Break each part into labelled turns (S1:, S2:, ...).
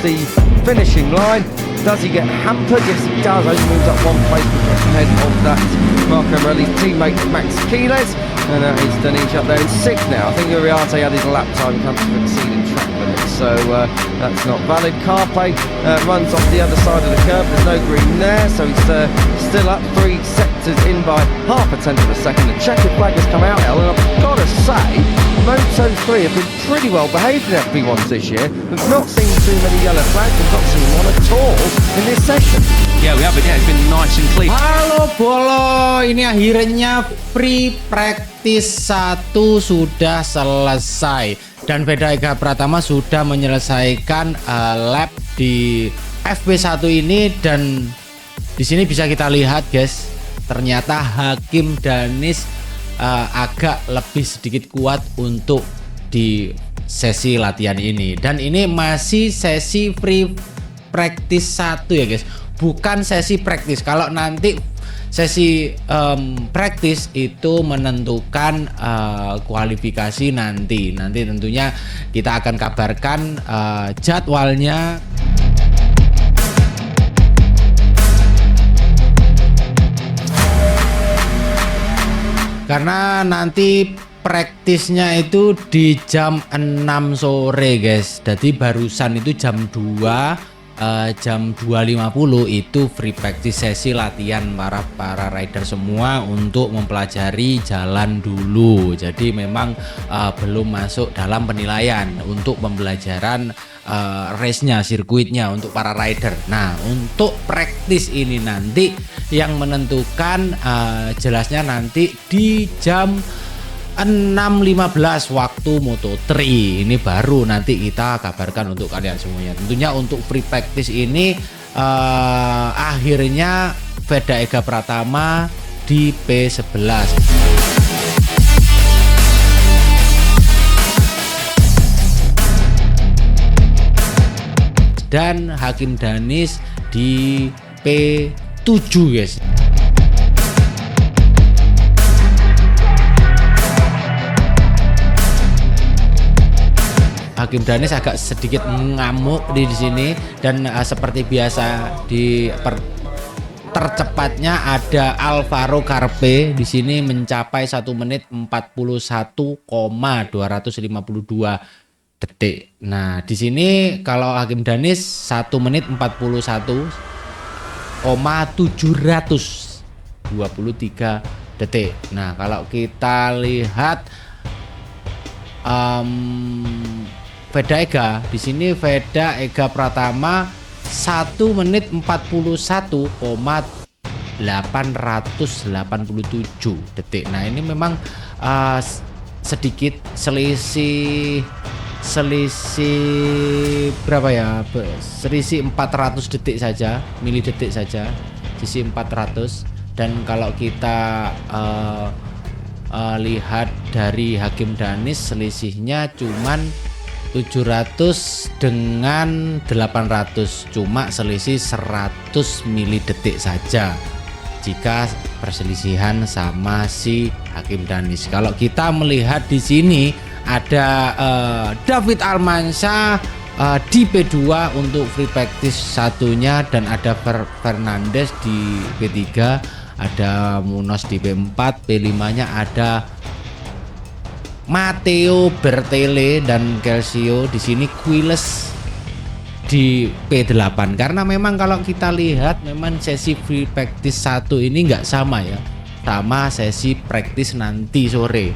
S1: the finishing line. Does he get hampered? Yes, he does. Only moves up one place ahead of that Marco Morelli's teammate Max Keeles. And he's Danish up there in 6th now. I think Uriarte had his lap time come to exceeding track limits, so that's not valid. Carpe runs off the other side of the curve. There's no green there, so he's still up 3 sectors in by half a tenth of a second. The checkered flag has come out, Ellen. I've got to say, Moto3 have been pretty well behaved in FP1s this year. We've not seen too many yellow flags. We've not seen one at all in this session.
S2: Yeah, we haven't yet. It's been nice and clean.
S3: Halo Bolo, ini akhirnya free practice 1 sudah selesai dan Veda Ega Pratama sudah menyelesaikan lap di FP1 ini, dan di sini bisa kita lihat guys, ternyata Hakim Danis agak lebih sedikit kuat untuk di sesi latihan ini, dan ini masih sesi free practice 1 ya guys, bukan sesi praktis. Kalau nanti sesi praktis itu menentukan kualifikasi nanti tentunya kita akan kabarkan jadwalnya. Karena nanti praktisnya itu di jam 6 sore guys. Jadi barusan itu jam 2 jam 2.50 itu free practice, sesi latihan para rider semua untuk mempelajari jalan dulu. Jadi memang belum masuk dalam penilaian untuk pembelajaran race-nya, sirkuitnya untuk para rider. Nah, untuk praktis ini nanti yang menentukan jelasnya nanti di jam 6.15 waktu Moto3. Ini baru nanti kita kabarkan untuk kalian semuanya. Tentunya untuk free practice ini akhirnya Veda Ega Pratama di P11 dan Hakim Danis di P7 guys. Hakim Danis agak sedikit ngamuk di sini, dan seperti biasa di tercepatnya ada Alvaro Carpe di sini mencapai 1 menit 41,252 detik. Nah, di sini kalau Hakim Danis 1 menit 41,723 detik. Nah, kalau kita lihat Veda Ega di sini, Veda Ega Pratama 1 menit 41,887 detik. Nah, ini memang sedikit selisih berapa ya? Selisih 400 detik saja, mili detik saja, sisi 400. Dan kalau kita lihat dari Hakim Danis, selisihnya cuman 700 dengan 800, cuma selisih 100 mili detik saja jika perselisihan sama si Hakim Danis. Kalau kita melihat di sini ada David Almansyah di P2 untuk free practice satunya, dan ada Fernandes di P3, ada Munoz di P4, P5-nya ada Matteo Bertele dan Kelcio. Di sini Quiles di P8, karena memang kalau kita lihat memang sesi free practice 1 ini nggak sama ya sama sesi practice nanti sore,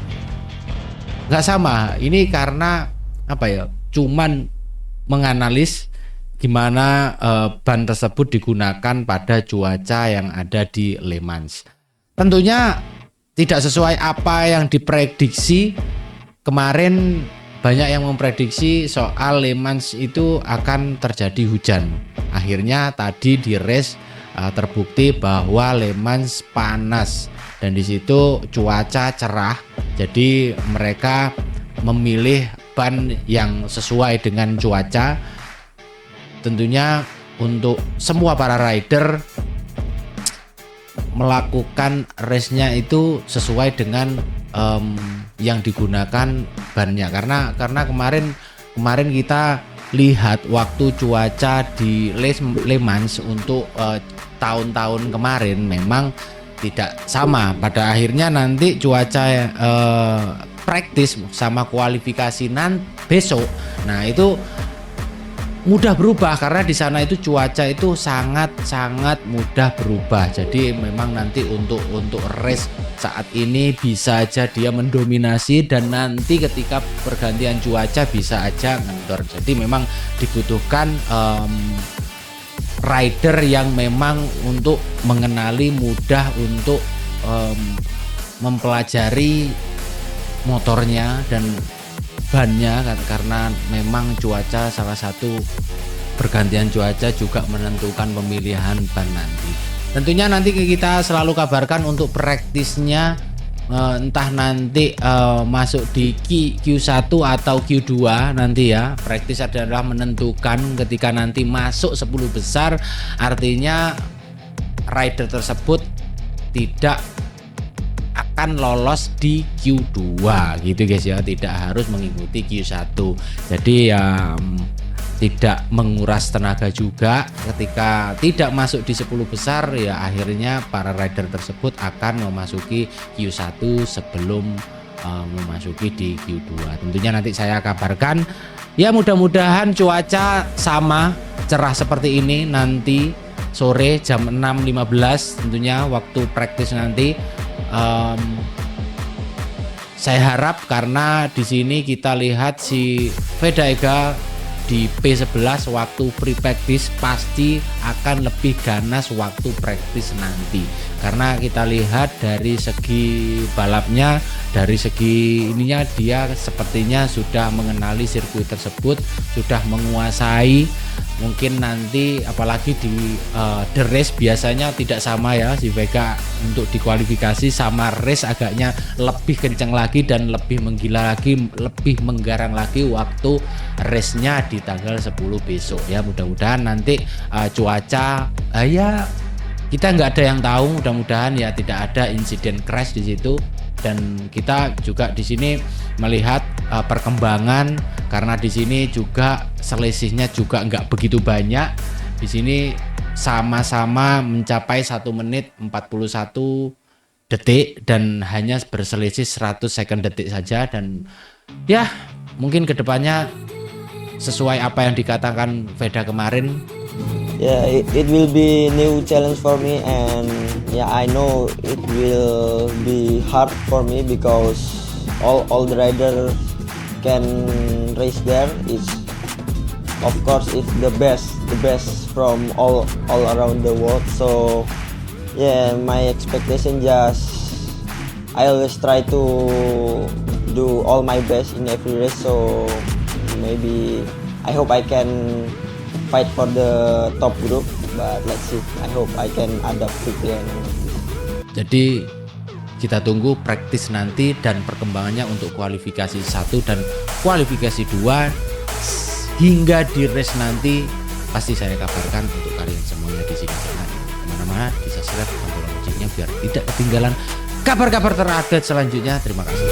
S3: nggak sama. Ini karena apa ya, cuman menganalis gimana ban tersebut digunakan pada cuaca yang ada di Le Mans. Tentunya tidak sesuai apa yang diprediksi. Kemarin banyak yang memprediksi soal Le Mans itu akan terjadi hujan. Akhirnya tadi di race terbukti bahwa Le Mans panas, dan di situ cuaca cerah. Jadi mereka memilih ban yang sesuai dengan cuaca. Tentunya untuk semua para rider melakukan race-nya itu sesuai dengan yang digunakan bannya, karena kemarin kita lihat waktu cuaca di Le Mans untuk tahun-tahun kemarin memang tidak sama. Pada akhirnya nanti cuaca praktis sama kualifikasi besok, nah itu mudah berubah karena di sana itu cuaca itu sangat mudah berubah. Jadi memang nanti untuk race saat ini bisa aja dia mendominasi dan nanti ketika pergantian cuaca bisa aja ngendor. Jadi memang dibutuhkan rider yang memang untuk mengenali, mudah untuk mempelajari motornya dan bannya, karena memang cuaca salah satu pergantian cuaca juga menentukan pemilihan ban nanti. Tentunya nanti kita selalu kabarkan untuk praktisnya, entah nanti masuk di Q1 atau Q2 nanti ya. Praktis adalah menentukan ketika nanti masuk 10 besar, artinya rider tersebut tidak akan lolos di Q2 gitu guys ya, tidak harus mengikuti Q1. Jadi ya tidak menguras tenaga juga ketika tidak masuk di 10 besar ya, akhirnya para rider tersebut akan memasuki Q1 sebelum memasuki di Q2. Tentunya nanti saya kabarkan ya, mudah-mudahan cuaca sama cerah seperti ini nanti sore jam 6.15 tentunya waktu praktis nanti. Saya harap karena di sini kita lihat si Vega di P11 waktu free practice pasti akan lebih ganas waktu praktis nanti, karena kita lihat dari segi balapnya, dari segi ininya dia sepertinya sudah mengenali sirkuit tersebut, sudah menguasai. Mungkin nanti apalagi di the race biasanya tidak sama ya, si Vega untuk dikualifikasi sama race agaknya lebih kencang lagi dan lebih menggila lagi, lebih menggarang lagi waktu race-nya di tanggal 10 besok ya. Mudah-mudahan nanti cuaca ya kita nggak ada yang tahu, mudah-mudahan ya tidak ada insiden crash di situ. Dan kita juga di sini melihat perkembangan, karena di sini juga selisihnya juga nggak begitu banyak. Di sini sama-sama mencapai 1 menit 41 detik dan hanya berselisih 100 second detik saja. Dan ya mungkin kedepannya sesuai apa yang dikatakan Veda kemarin.
S4: Yeah, it will be new challenge for me, and yeah, I know it will be hard for me because all the rider can race there. It's of course it's the best from all around the world. So yeah, my expectation just I always try to do all my best in every race. So maybe I hope I can fight for the top group, but let's see. I hope I can adapt quickly.
S3: Jadi kita tunggu praktis nanti dan perkembangannya untuk kualifikasi 1 dan kualifikasi 2 hingga di race nanti pasti saya kabarkan untuk kalian semuanya di sini. Jangan kemana-mana, di subscribe tombol loncengnya biar tidak ketinggalan kabar-kabar terupdate selanjutnya. Terima kasih.